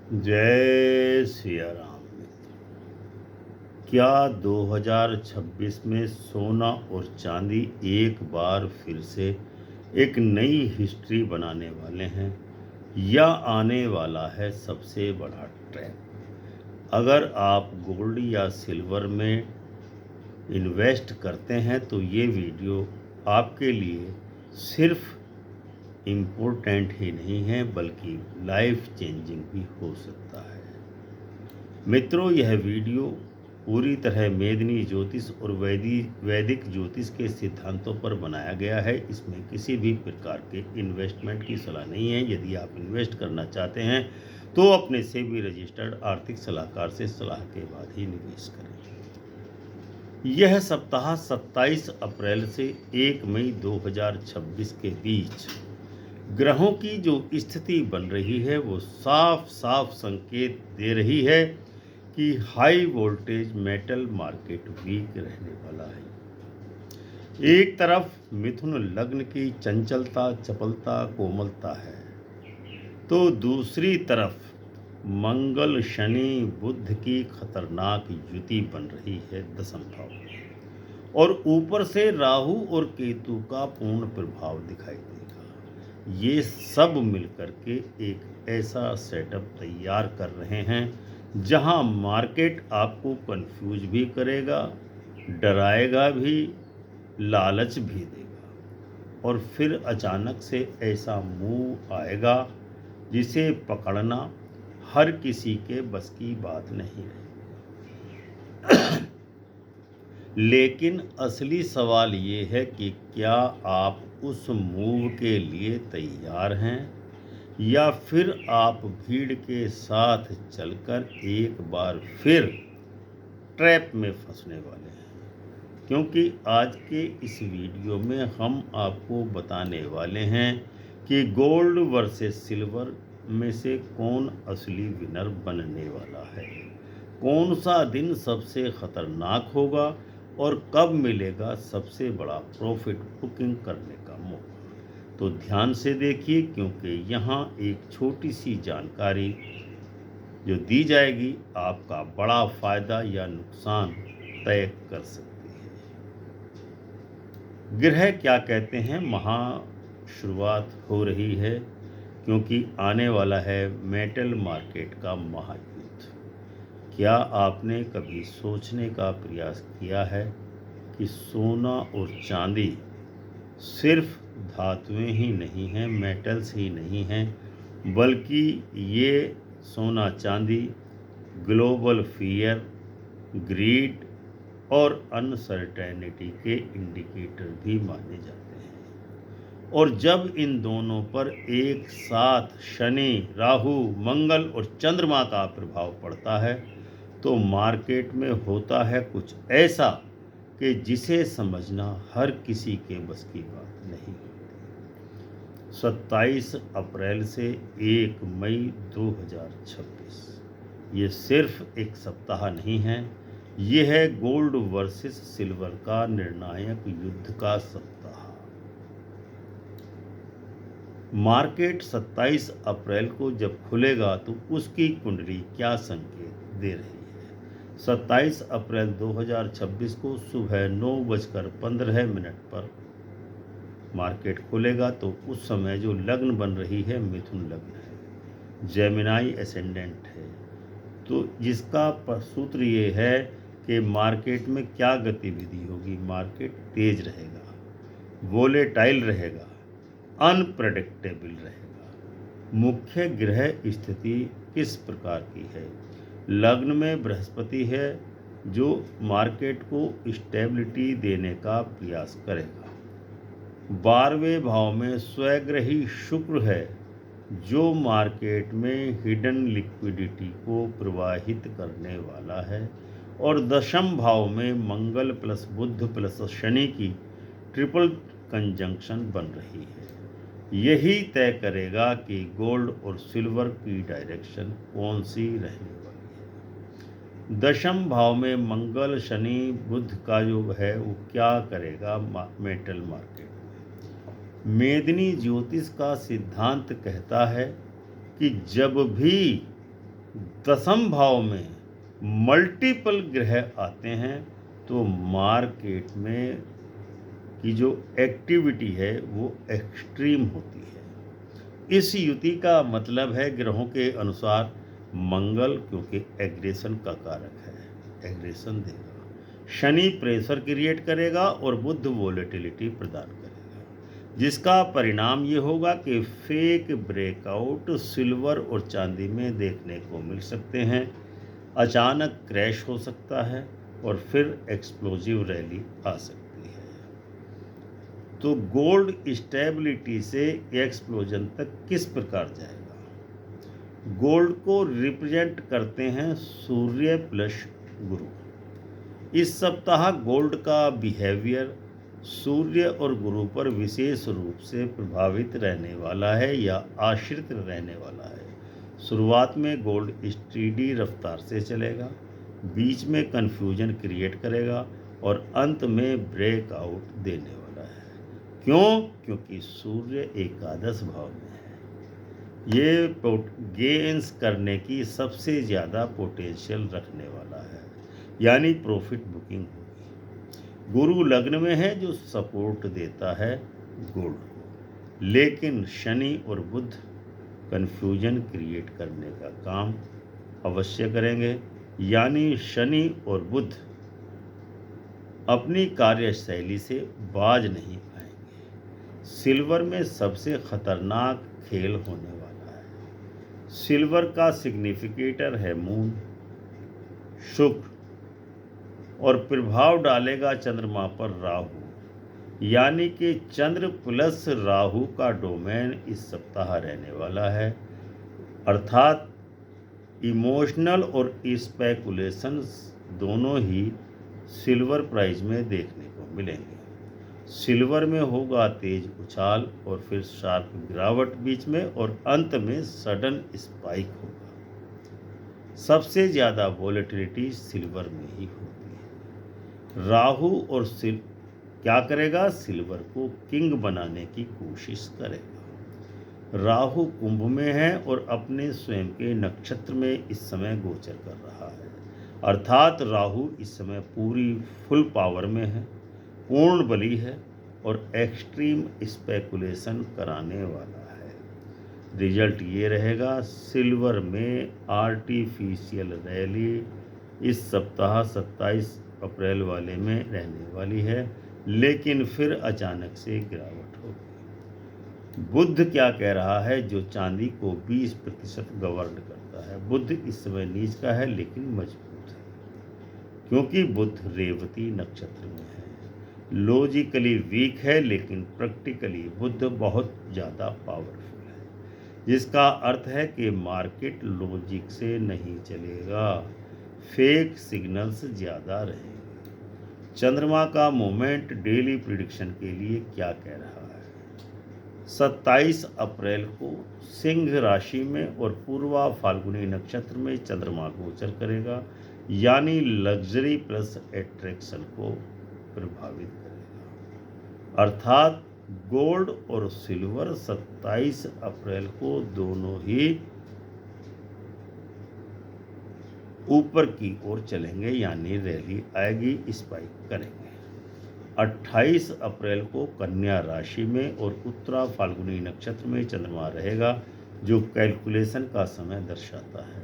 जय सिया राम। क्या 2026 में सोना और चांदी एक बार फिर से एक नई हिस्ट्री बनाने वाले हैं या आने वाला है सबसे बड़ा ट्रैप? अगर आप गोल्ड या सिल्वर में इन्वेस्ट करते हैं तो ये वीडियो आपके लिए सिर्फ इम्पोर्टेंट ही नहीं है बल्कि लाइफ चेंजिंग भी हो सकता है। मित्रों, यह वीडियो पूरी तरह मेदिनी ज्योतिष और वैदिक ज्योतिष के सिद्धांतों पर बनाया गया है। इसमें किसी भी प्रकार के इन्वेस्टमेंट की सलाह नहीं है। यदि आप इन्वेस्ट करना चाहते हैं तो अपने सेबी रजिस्टर्ड आर्थिक सलाहकार से सलाह के बाद ही निवेश करें। यह सप्ताह 27 अप्रैल से 1 मई 2026 के बीच ग्रहों की जो स्थिति बन रही है वो साफ साफ संकेत दे रही है कि high voltage metal market weak रहने वाला है। एक तरफ मिथुन लग्न की चंचलता, चपलता, कोमलता है, तो दूसरी तरफ मंगल, शनि, बुध की खतरनाक युति बन रही है दशम भाव में, और ऊपर से राहु और केतु का पूर्ण प्रभाव दिखाई देगा। ये सब मिलकर के एक ऐसा सेटअप तैयार कर रहे हैं जहां मार्केट आपको कंफ्यूज भी करेगा, डराएगा भी, लालच भी देगा, और फिर अचानक से ऐसा मूव आएगा जिसे पकड़ना हर किसी के बस की बात नहीं है। लेकिन असली सवाल ये है कि क्या आप उस मूव के लिए तैयार हैं या फिर आप भीड़ के साथ चलकर एक बार फिर ट्रैप में फंसने वाले हैं। क्योंकि आज के इस वीडियो में हम आपको बताने वाले हैं कि गोल्ड वर्सेस सिल्वर में से कौन असली विनर बनने वाला है, कौन सा दिन सबसे खतरनाक होगा और कब मिलेगा सबसे बड़ा प्रॉफिट बुकिंग करने का मौका। तो ध्यान से देखिए, क्योंकि यहाँ एक छोटी सी जानकारी जो दी जाएगी आपका बड़ा फायदा या नुकसान तय कर सकती है। ग्रह क्या कहते हैं? महा शुरुआत हो रही है, क्योंकि आने वाला है मेटल मार्केट का महायुद्ध। क्या आपने कभी सोचने का प्रयास किया है कि सोना और चांदी सिर्फ धातुएं ही नहीं हैं, मेटल्स ही नहीं हैं, बल्कि ये सोना चांदी ग्लोबल फियर, ग्रीड और अनसर्टेनिटी के इंडिकेटर भी माने जाते हैं। और जब इन दोनों पर एक साथ शनि, राहु, मंगल और चंद्रमा का प्रभाव पड़ता है तो मार्केट में होता है कुछ ऐसा कि जिसे समझना हर किसी के बस की बात नहीं होती। 27 अप्रैल से 1 मई 2026 ये सिर्फ एक सप्ताह नहीं है, ये है गोल्ड वर्सेस सिल्वर का निर्णायक युद्ध का सप्ताह। मार्केट 27 अप्रैल को जब खुलेगा तो उसकी कुंडली क्या संकेत दे रही है? 27 अप्रैल 2026 को सुबह 9:15 पर मार्केट खुलेगा, तो उस समय जो लग्न बन रही है मिथुन लग्न है, जेमिनाई एसेंडेंट है। तो जिसका सूत्र ये है कि मार्केट में क्या गतिविधि होगी। मार्केट तेज रहेगा, वोलेटाइल रहेगा, अनप्रेडिक्टेबल रहेगा। मुख्य ग्रह स्थिति किस प्रकार की है? लग्न में बृहस्पति है जो मार्केट को स्टेबिलिटी देने का प्रयास करेगा। 12वें भाव में स्वग्रही शुक्र है जो मार्केट में हिडन लिक्विडिटी को प्रवाहित करने वाला है। और दशम भाव में मंगल प्लस बुध प्लस शनि की ट्रिपल कंजंक्शन बन रही है। यही तय करेगा कि गोल्ड और सिल्वर की डायरेक्शन कौन सी रहने वाली है। दशम भाव में मंगल, शनि, बुध का जो है वो क्या करेगा मेटल मार्केट में। मेदिनी ज्योतिष का सिद्धांत कहता है कि जब भी दसम भाव में मल्टीपल ग्रह आते हैं तो मार्केट में की जो एक्टिविटी है वो एक्सट्रीम होती है। इस युति का मतलब है ग्रहों के अनुसार मंगल, क्योंकि एग्रेशन का कारक है, एग्रेशन देगा, शनि प्रेशर क्रिएट करेगा और बुध वोलेटिलिटी प्रदान करेगा, जिसका परिणाम ये होगा कि फेक ब्रेकआउट सिल्वर और चांदी में देखने को मिल सकते हैं। अचानक क्रैश हो सकता है और फिर एक्सप्लोजिव रैली आ सकती है। तो गोल्ड स्टेबिलिटी से एक्सप्लोजन तक किस प्रकार जाएगा? गोल्ड को रिप्रेजेंट करते हैं सूर्य प्लस गुरु। इस सप्ताह गोल्ड का बिहेवियर सूर्य और गुरु पर विशेष रूप से प्रभावित रहने वाला है या आश्रित रहने वाला है। शुरुआत में गोल्ड स्टीडी रफ्तार से चलेगा, बीच में कन्फ्यूजन क्रिएट करेगा और अंत में ब्रेकआउट देने वाला है। क्यों? क्योंकि सूर्य एकादश भाव में है। ये गेन्स करने की सबसे ज़्यादा पोटेंशियल रखने वाला है, यानी प्रॉफिट बुकिंग होगी। गुरु लग्न में है जो सपोर्ट देता है गोल्ड को, लेकिन शनि और बुध कन्फ्यूजन क्रिएट करने का काम अवश्य करेंगे, यानी शनि और बुध अपनी कार्यशैली से बाज नहीं आएंगे। सिल्वर में सबसे खतरनाक खेल होने वाला है। सिल्वर का सिग्निफिकेटर है मून, शुक्र, और प्रभाव डालेगा चंद्रमा पर राहु, यानी कि चंद्र प्लस राहु का डोमेन इस सप्ताह रहने वाला है। अर्थात इमोशनल और स्पेकुलेशंस दोनों ही सिल्वर प्राइस में देखने को मिलेंगे। सिल्वर में होगा तेज उछाल और फिर शार्प गिरावट बीच में, और अंत में सडन स्पाइक होगा। सबसे ज़्यादा वोलेटिलिटी सिल्वर में ही होती है। राहु और क्या करेगा? सिल्वर को किंग बनाने की कोशिश करेगा। राहु कुंभ में है और अपने स्वयं के नक्षत्र में इस समय गोचर कर रहा है। अर्थात राहु इस समय पूरी फुल पावर में है, पूर्ण बली है और एक्सट्रीम स्पेकुलेशन कराने वाला है। रिजल्ट ये रहेगा, सिल्वर में आर्टिफिशियल रैली इस सप्ताह 27 अप्रैल वाले में रहने वाली है, लेकिन फिर अचानक से गिरावट होगी। बुध क्या कह रहा है? जो चांदी को 20% गवर्न करता है। बुध इस समय नीच का है लेकिन मजबूत है, क्योंकि बुध रेवती नक्षत्र में है। लॉजिकली वीक है लेकिन प्रैक्टिकली बुध बहुत ज़्यादा पावरफुल है, जिसका अर्थ है कि मार्केट लॉजिक से नहीं चलेगा, फेक सिग्नल्स ज़्यादा रहेंगे। चंद्रमा का मोमेंट डेली प्रिडिक्शन के लिए क्या कह रहा है? 27 अप्रैल को सिंह राशि में और पूर्वा फाल्गुनी नक्षत्र में चंद्रमा गोचर करेगा, यानी लग्जरी प्लस एट्रैक्शन को प्रभावित करेगा। अर्थात गोल्ड और सिल्वर 27 अप्रैल को दोनों ही ऊपर की ओर चलेंगे, यानी रैली आएगी, स्पाइक करेंगे। 28 अप्रैल को कन्या राशि में और उत्तरा फाल्गुनी नक्षत्र में चंद्रमा रहेगा, जो कैलकुलेशन का समय दर्शाता है,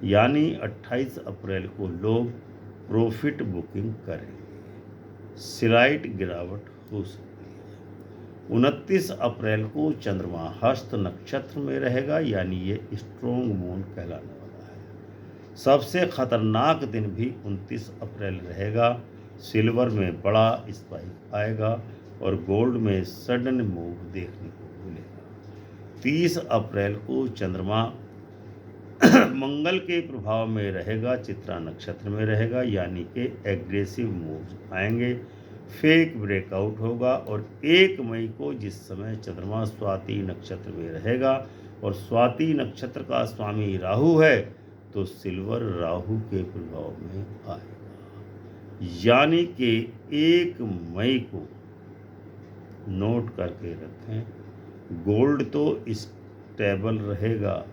यानी 28 अप्रैल को लोग प्रॉफिट बुकिंग करेंगे। स्लाइड गिरावट हो सकती है। 29 अप्रैल को चंद्रमा हस्त नक्षत्र में रहेगा, यानी ये स्ट्रोंग मून कहलाने वाला है। सबसे खतरनाक दिन भी 29 अप्रैल रहेगा। सिल्वर में बड़ा स्पाइक आएगा और गोल्ड में सडन मूव देखने को मिलेगा। 30 अप्रैल को चंद्रमा मंगल के प्रभाव में रहेगा, चित्रा नक्षत्र में रहेगा, यानी कि एग्रेसिव मूव्स आएंगे, फेक ब्रेकआउट होगा। और 1 मई को जिस समय चंद्रमा स्वाति नक्षत्र में रहेगा और स्वाति नक्षत्र का स्वामी राहु है, तो सिल्वर राहु के प्रभाव में आएगा, यानी कि 1 मई को नोट करके रखें। गोल्ड तो स्टेबल रहेगा,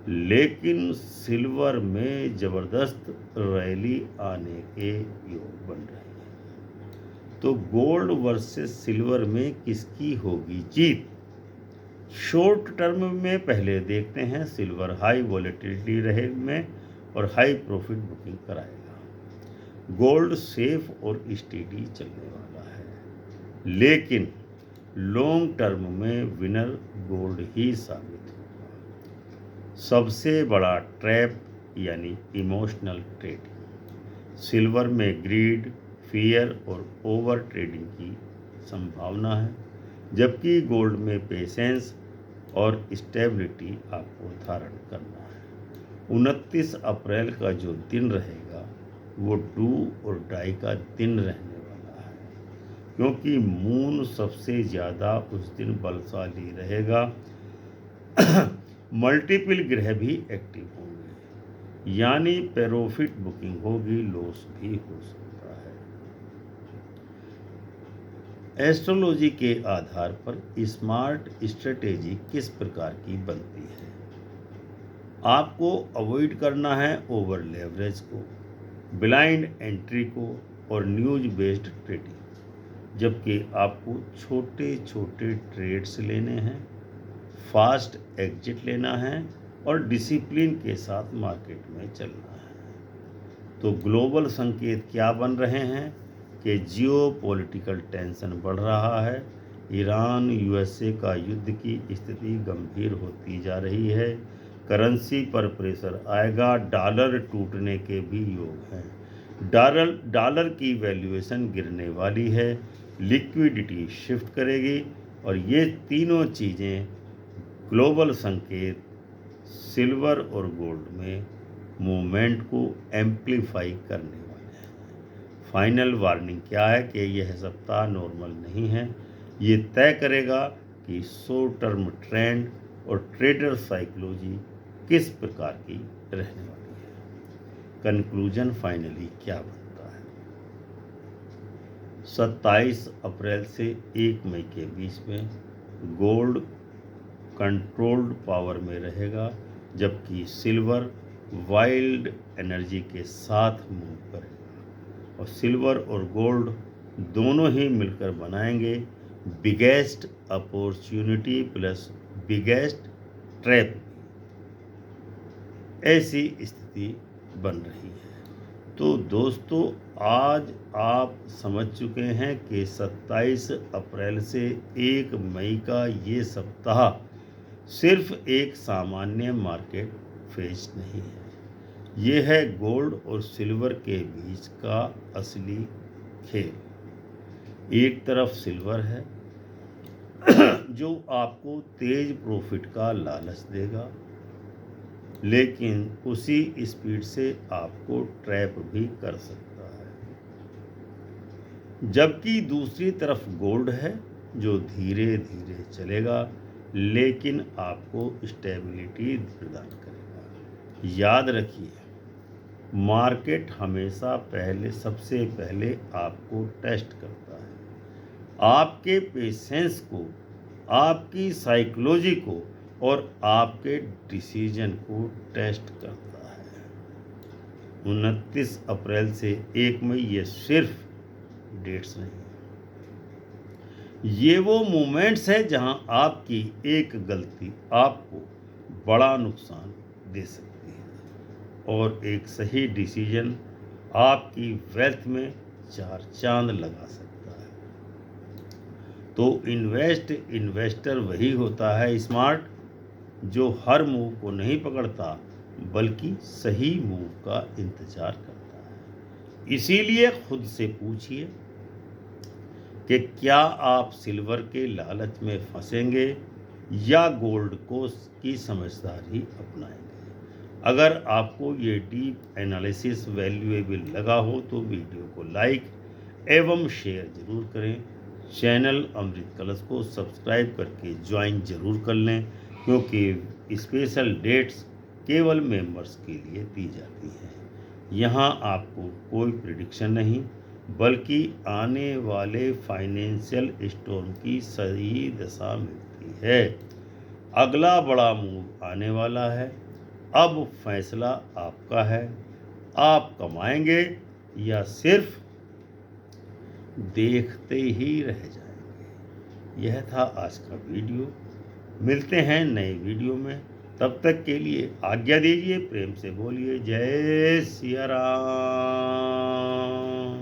लेकिन सिल्वर में जबरदस्त रैली आने के योग बन रहे हैं। तो गोल्ड वर्सेस सिल्वर में किसकी होगी जीत? शॉर्ट टर्म में पहले देखते हैं सिल्वर हाई वॉलेटिलिटी रहे में और हाई प्रॉफिट बुकिंग कराएगा। गोल्ड सेफ और स्टेडी चलने वाला है, लेकिन लॉन्ग टर्म में विनर गोल्ड ही साबित होगा। सबसे बड़ा ट्रैप यानी इमोशनल ट्रेडिंग। सिल्वर में ग्रीड, फियर और ओवर ट्रेडिंग की संभावना है, जबकि गोल्ड में पेशेंस और स्टेबिलिटी आपको धारण करना है। 29 अप्रैल का जो दिन रहेगा वो डू और डाई का दिन रहने वाला है, क्योंकि मून सबसे ज़्यादा उस दिन बलशाली रहेगा। मल्टीपल ग्रह भी एक्टिव होंगे, यानी प्रॉफिट बुकिंग होगी, लॉस भी हो सकता है। एस्ट्रोलॉजी के आधार पर स्मार्ट स्ट्रेटेजी किस प्रकार की बनती है? आपको अवॉइड करना है ओवर लेवरेज को, ब्लाइंड एंट्री को और न्यूज बेस्ड ट्रेडिंग, जबकि आपको छोटे छोटे ट्रेड्स लेने हैं, फास्ट एग्जिट लेना है और डिसिप्लिन के साथ मार्केट में चलना है। तो ग्लोबल संकेत क्या बन रहे हैं कि जियोपॉलिटिकल टेंशन बढ़ रहा है, ईरान यूएसए का युद्ध की स्थिति गंभीर होती जा रही है, करेंसी पर प्रेशर आएगा, डॉलर टूटने के भी योग हैं, डॉलर की वैल्यूएशन गिरने वाली है, लिक्विडिटी शिफ्ट करेगी और ये तीनों चीज़ें ग्लोबल संकेत सिल्वर और गोल्ड में मूवमेंट को एम्प्लीफाई करने वाले हैं। फाइनल वार्निंग क्या है कि यह सप्ताह नॉर्मल नहीं है। ये तय करेगा कि शॉर्ट टर्म ट्रेंड और ट्रेडर साइकोलॉजी किस प्रकार की रहने वाली है। कंक्लूजन फाइनली क्या बनता है? 27 अप्रैल से 1 मई के बीच में गोल्ड कंट्रोल्ड पावर में रहेगा, जबकि सिल्वर वाइल्ड एनर्जी के साथ मूव करेगा और सिल्वर और गोल्ड दोनों ही मिलकर बनाएंगे biggest opportunity plus biggest trap. ऐसी स्थिति बन रही है। तो दोस्तों, आज आप समझ चुके हैं कि 27 अप्रैल से 1 मई का ये सप्ताह सिर्फ एक सामान्य मार्केट फेज नहीं है, ये है गोल्ड और सिल्वर के बीच का असली खेल। एक तरफ सिल्वर है जो आपको तेज प्रॉफिट का लालच देगा, लेकिन उसी स्पीड से आपको ट्रैप भी कर सकता है, जबकि दूसरी तरफ गोल्ड है जो धीरे धीरे चलेगा लेकिन आपको स्टेबिलिटी प्रदान करेगा। याद रखिए, मार्केट हमेशा सबसे पहले आपको टेस्ट करता है, आपके पेशेंस को, आपकी साइकोलॉजी को और आपके डिसीजन को टेस्ट करता है। 29 अप्रैल से 1 मई ये सिर्फ डेट्स नहीं, ये वो मोमेंट्स है जहां आपकी एक गलती आपको बड़ा नुकसान दे सकती है और एक सही डिसीजन आपकी वेल्थ में 4 चांद लगा सकता है। तो इन्वेस्टर वही होता है स्मार्ट, जो हर मूव को नहीं पकड़ता बल्कि सही मूव का इंतजार करता है। इसीलिए खुद से पूछिए कि क्या आप सिल्वर के लालच में फंसेंगे या गोल्ड की समझदारी अपनाएंगे। अगर आपको ये डीप एनालिसिस वैल्यूएबल लगा हो तो वीडियो को लाइक एवं शेयर जरूर करें। चैनल अमृत कलश को सब्सक्राइब करके ज्वाइन जरूर कर लें, क्योंकि स्पेशल डेट्स केवल मेंबर्स के लिए दी जाती हैं। यहाँ आपको कोई प्रिडिक्शन नहीं बल्कि आने वाले फाइनेंशियल स्टॉर्म की सही दशा मिलती है। अगला बड़ा मूव आने वाला है, अब फैसला आपका है, आप कमाएंगे या सिर्फ देखते ही रह जाएंगे। यह था आज का वीडियो। मिलते हैं नए वीडियो में, तब तक के लिए आज्ञा दीजिए। प्रेम से बोलिए जय सिया राम।